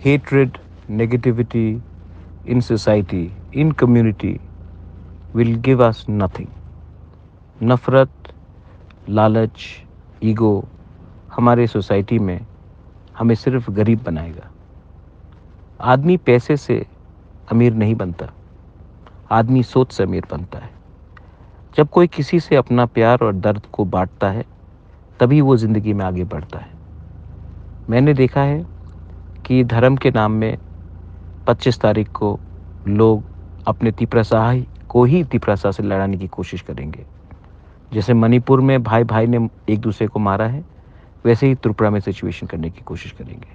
hatred, negativity in society, in community will give us nothing. नफ़रत, लालच, ego हमारे society में हमें सिर्फ गरीब बनाएगा। आदमी पैसे से अमीर नहीं बनता, आदमी सोच से अमीर बनता है। जब कोई किसी से अपना प्यार और दर्द को बांटता है, तभी वो ज़िंदगी में आगे बढ़ता है। मैंने देखा है कि धर्म के नाम में 25 तारीख को लोग अपने तिपरासा को ही तिपरासा से लड़ाने की कोशिश करेंगे। जैसे मणिपुर में भाई भाई ने एक दूसरे को मारा है, वैसे ही त्रिपुरा में सिचुएशन करने की कोशिश करेंगे।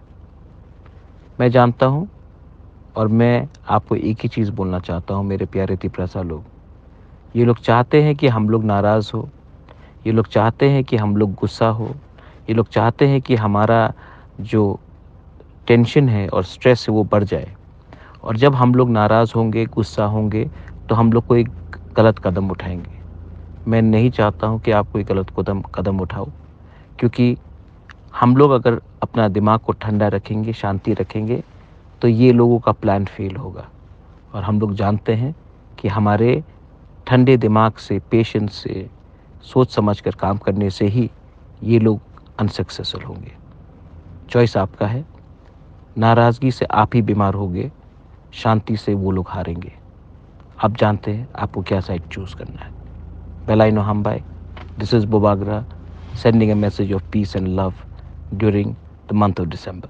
मैं जानता हूँ और मैं आपको एक ही चीज़ बोलना चाहता हूँ मेरे प्यारे तिपरासा लोग। ये लोग चाहते हैं कि हम लोग नाराज़ हो, ये लोग चाहते हैं कि हम लोग गुस्सा हो, ये लोग चाहते हैं कि हमारा जो टेंशन है और स्ट्रेस है वो बढ़ जाए। और जब हम लोग नाराज़ होंगे, गुस्सा होंगे, तो हम लोग कोई गलत कदम उठाएंगे। मैं नहीं चाहता हूँ कि आप कोई गलत कदम उठाओ, क्योंकि हम लोग अगर अपना दिमाग को ठंडा रखेंगे, शांति रखेंगे, तो ये लोगों का प्लान फेल होगा। और हम लोग जानते हैं कि हमारे ठंडे दिमाग से, पेशेंस से, सोच समझ कर काम करने से ही ये लोग अनसक्सेसफुल होंगे। चॉइस आपका है। नाराज़गी से आप ही बीमार होंगे, शांति से वो लोग हारेंगे। आप जानते हैं आपको क्या साइड चूज़ करना है। Belaino Hambai, this is Bobagra sending a message of peace and love during the month of December.